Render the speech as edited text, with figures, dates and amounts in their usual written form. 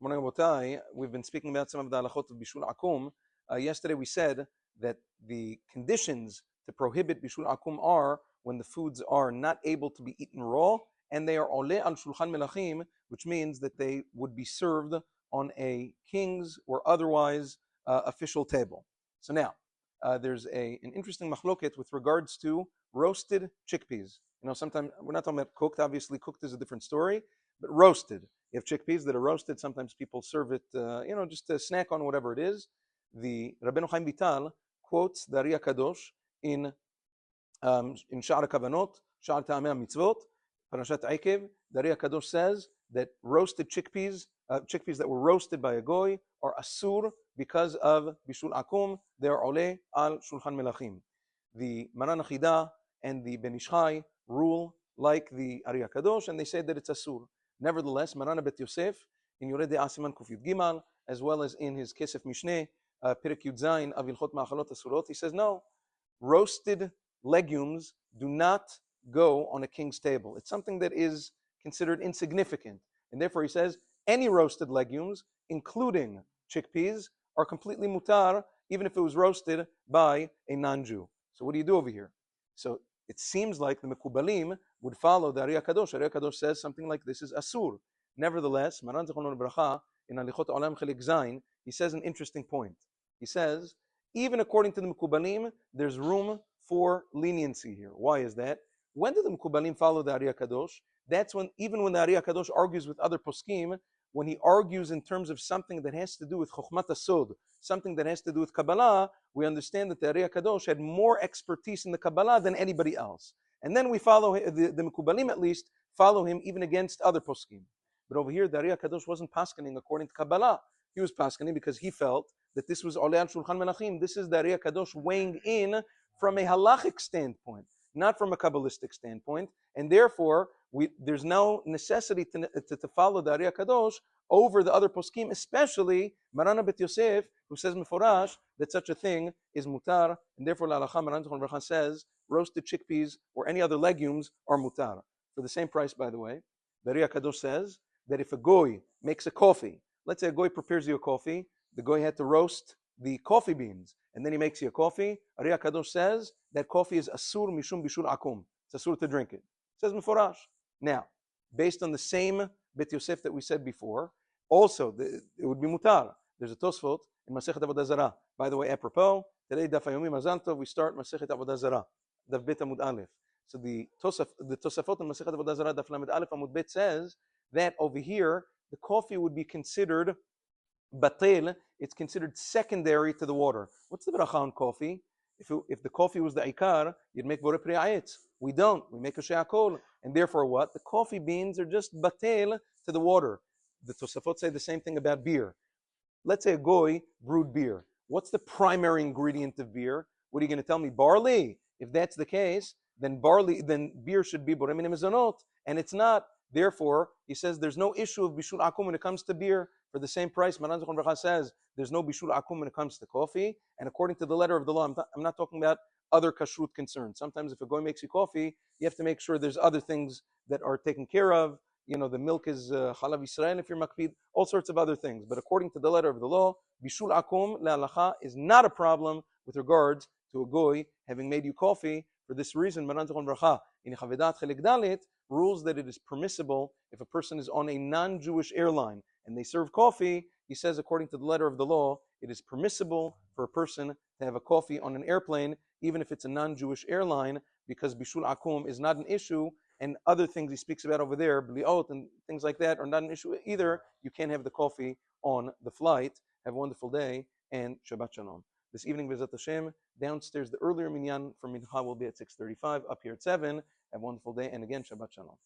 Morning, Rabotai. We've been speaking about some of the halachot of bishul akum. Yesterday we said that the conditions to prohibit bishul akum are when the foods are not able to be eaten raw and they are oleh al shulchan melachim, which means that they would be served on a king's or otherwise official table. So now, there's an interesting machloket with regards to roasted chickpeas. Sometimes we're not talking about cooked. Obviously, cooked is a different story, but roasted. You have chickpeas that are roasted. Sometimes people serve it, just to snack on whatever it is. The Rabbeinu Chaim Vital quotes the Ari Kadosh in Sha'ar Kavanot, Sha'ar Ta'amei Mitzvot, Parashat Eikev. The Ari Kadosh says that roasted chickpeas that were roasted by a goy, are asur because of bishul akum. They are oleh al shulchan melachim. The Maran Achida and the Ben Ish Chai rule like the Ari Kadosh, and they say that it's asur. Nevertheless, Maran Bet Yosef in Yoreh De'ah Siman Kuf Yud Gimal, as well as in his Kesef Mishneh, Perek Yud Zayin of Hilchot Ma'achalot Asurot, he says no, roasted legumes do not go on a king's table. It's something that is considered insignificant, and therefore he says any roasted legumes, including chickpeas, are completely mutar, even if it was roasted by a non-Jew. So what do you do over here? So it seems like the Mekubalim would follow the Ari Kadosh. Ari Kadosh says something like this is asur. Nevertheless, Maran Zechron Bracha in Alichot Olam Chelik Zayin, he says an interesting point. He says, even according to the Mekubalim, there's room for leniency here. Why is that? When did the Mekubalim follow the Ari Kadosh? That's when, even when the Ari Kadosh argues with other poskim, when he argues in terms of something that has to do with Chokhmat HaSod, something that has to do with Kabbalah, we understand that the Ari Kadosh had more expertise in the Kabbalah than anybody else. And then we follow, the Mekubalim at least, follow him even against other poskim. But over here, the Ari Kadosh wasn't paskening according to Kabbalah. He was paskening because he felt that this was Oleh al Shulchan Melachim. This is the Ari Kadosh weighing in from a halachic standpoint, not from a Kabbalistic standpoint. And therefore, there's no necessity to follow the Ari Kadosh over the other poskim, especially Maran Bet Yosef, who says meforash that such a thing is mutar, and therefore la halacha Maran Zechron Bracha says roasted chickpeas or any other legumes are mutar. For the same price, by the way, the Ari Kadosh says that if a goy makes a coffee, let's say a goy prepares you a coffee, the goy had to roast the coffee beans, and then he makes you a coffee. Ari Kadosh says that coffee is asur mishum bishul akum. It's asur to drink it. It says meforash. Now, based on the same Bet Yosef that we said before, also it would be mutar. There's a Tosfot in Masechet Avodah Zarah. By the way, apropos, today Daf Hayomi Mazal Tov, we start Masechet Avodah Zarah, Daf Bet Amud Aleph. So the Tosafot in Masechet Avodah Zarah, Daf Lamed Aleph Amud Bet says that over here the coffee would be considered batel. It's considered secondary to the water. What's the bracha on coffee? If the coffee was the ikar, you'd make borei pri ha'etz. We don't. We make a she'akol. And therefore what? The coffee beans are just batel to the water. The Tosafot say the same thing about beer. Let's say a goy brewed beer. What's the primary ingredient of beer? What are you going to tell me? Barley. If that's the case, then beer should be borei min mezonot, and it's not. Therefore, he says there's no issue of bishul akum when it comes to beer. For the same price, Maran Zechron Bracha says there's no bishul akum when it comes to coffee. And according to the letter of the law, I'm not talking about other kashrut concerns. Sometimes if a goy makes you coffee, you have to make sure there's other things that are taken care of. The milk is halav Yisrael if you're makpid, all sorts of other things. But according to the letter of the law, bishul akum le'alacha is not a problem with regards to a goy having made you coffee. For this reason, Maran Zechron Bracha in Chavedat Chelik Dalet rules that it is permissible if a person is on a non-Jewish airline and they serve coffee. He says, according to the letter of the law, it is permissible for a person to have a coffee on an airplane, even if it's a non-Jewish airline, because bishul akum is not an issue, and other things he speaks about over there, bliot and things like that, are not an issue either. You can't have the coffee on the flight. Have a wonderful day, and Shabbat Shalom. This evening, B'ezrat Hashem, downstairs the earlier minyan for Mincha will be at 6:35, up here at 7. Have a wonderful day, and again, Shabbat Shalom.